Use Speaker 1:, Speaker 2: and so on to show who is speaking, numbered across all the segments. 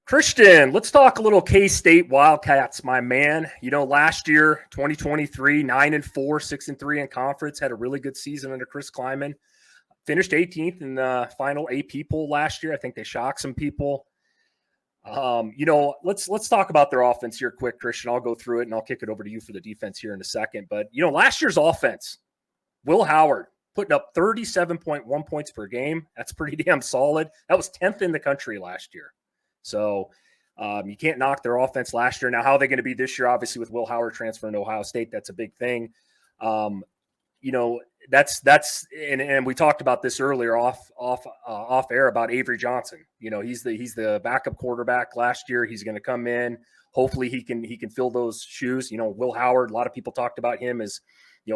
Speaker 1: Christian, let's talk a little K-State Wildcats, my man. You know, last year, 2023, 9-4, 6-3 in conference, had a really good season under Chris Kleiman. Finished 18th in the final AP poll last year. I think they shocked some people. Let's talk about their offense here quick, Christian. I'll go through it and I'll kick it over to you for the defense here in a second. But, last year's offense, Will Howard putting up 37.1 points per game. That's pretty damn solid. That was 10th in the country last year. So you can't knock their offense last year. Now, how are they going to be this year? Obviously, with Will Howard transferring to Ohio State, that's a big thing. And we talked about this earlier off air about Avery Johnson. He's the backup quarterback last year. He's going to come in. Hopefully, he can fill those shoes. Will Howard. A lot of people talked about him as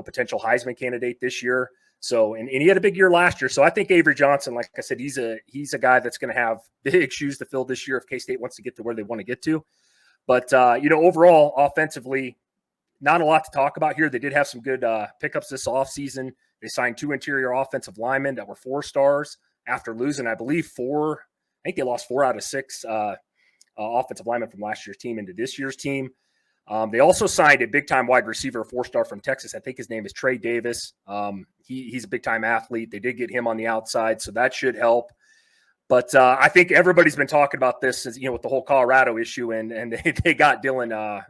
Speaker 1: potential Heisman candidate this year. So, and he had a big year last year. So I think Avery Johnson, like I said, he's a guy that's going to have big shoes to fill this year if K-State wants to get to where they want to get to. But, overall, offensively, not a lot to talk about here. They did have some good pickups this offseason. They signed 2 interior offensive linemen that were 4 stars after losing, I believe, 4. I think they lost 4 out of 6 offensive linemen from last year's team into this year's team. They also signed a big-time wide receiver, a 4-star from Texas. I think his name is Trey Davis. He's a big-time athlete. They did get him on the outside, so that should help. But I think everybody's been talking about this, with the whole Colorado issue, and they got Dylan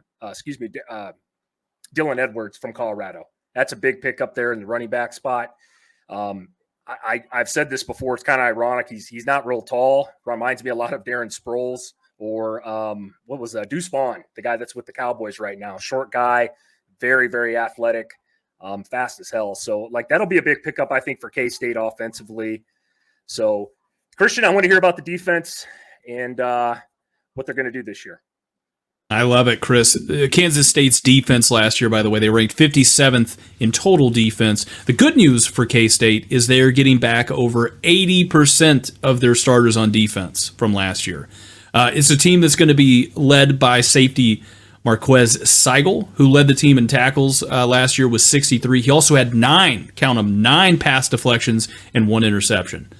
Speaker 1: Edwards from Colorado. That's a big pickup there in the running back spot. I've said this before. It's kind of ironic. He's not real tall. Reminds me a lot of Darren Sproles. Or what was that? Deuce Vaughn, the guy that's with the Cowboys right now. Short guy, very, very athletic, fast as hell. So, that'll be a big pickup, I think, for K-State offensively. So, Christian, I want to hear about the defense and what they're going to do this year.
Speaker 2: I love it, Chris. Kansas State's defense last year, by the way, they ranked 57th in total defense. The good news for K-State is they are getting back over 80% of their starters on defense from last year. It's a team that's going to be led by safety Marquez Seigel, who led the team in tackles last year with 63. He also had 9 pass deflections and 1 interception.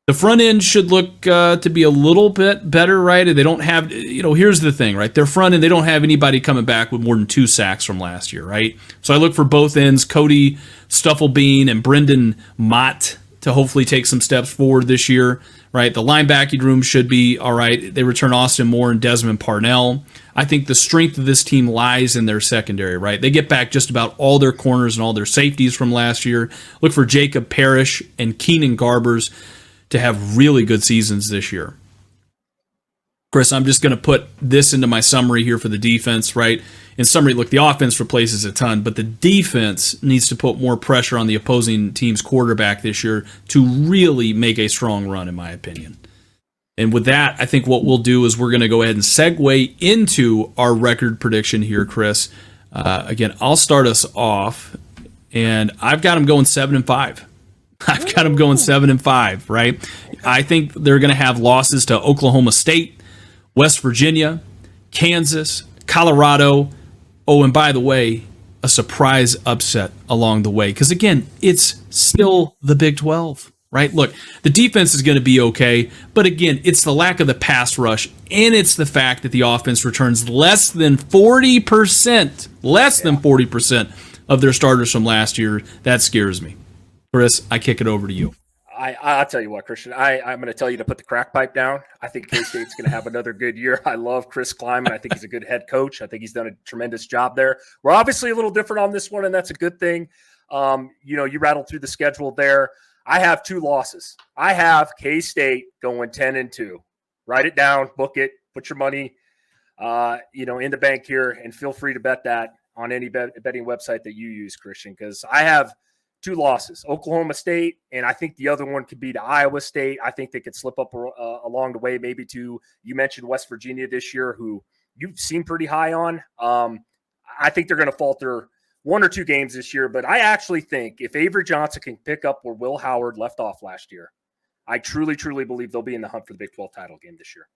Speaker 2: The front end should look to be a little bit better, right? They don't have, here's the thing, right? Their front end, they don't have anybody coming back with more than 2 sacks from last year, right? So I look for both ends, Cody Stufflebean and Brendan Mott, to hopefully take some steps forward this year, right? The linebacking room should be all right. They return Austin Moore and Desmond Parnell. I think the strength of this team lies in their secondary, right? They get back just about all their corners and all their safeties from last year. Look for Jacob Parrish and Keenan Garbers to have really good seasons this year. Chris, I'm just going to put this into my summary here for the defense, right? In summary, look, the offense replaces a ton, but the defense needs to put more pressure on the opposing team's quarterback this year to really make a strong run, in my opinion. And with that, I think what we'll do is we're going to go ahead and segue into our record prediction here, Chris. Again, I'll start us off, and I've got them going 7-5. I've got them going 7-5, right? I think they're going to have losses to Oklahoma State, West Virginia, Kansas, Colorado. Oh, and by the way, a surprise upset along the way. Because, again, it's still the Big 12, right? Look, the defense is going to be okay. But, again, it's the lack of the pass rush. And it's the fact that the offense returns less than 40% of their starters from last year. That scares me. Chris, I kick it over to you.
Speaker 1: I'll tell you what, Christian, I'm going to tell you to put the crack pipe down. I think K-State's going to have another good year. I love Chris Kleiman. I think he's a good head coach. I think he's done a tremendous job there. We're obviously a little different on this one, and that's a good thing. You rattled through the schedule there. I have 2 losses. I have K-State going 10-2. Write it down, book it, put your money, in the bank here, and feel free to bet that on any betting website that you use, Christian, because I have 2 losses, Oklahoma State, and I think the other one could be to Iowa State. I think they could slip up along the way, maybe to, you mentioned West Virginia this year, who you've seen pretty high on. I think they're going to falter 1 or 2 games this year, but I actually think if Avery Johnson can pick up where Will Howard left off last year, I truly, truly believe they'll be in the hunt for the Big 12 title game this year.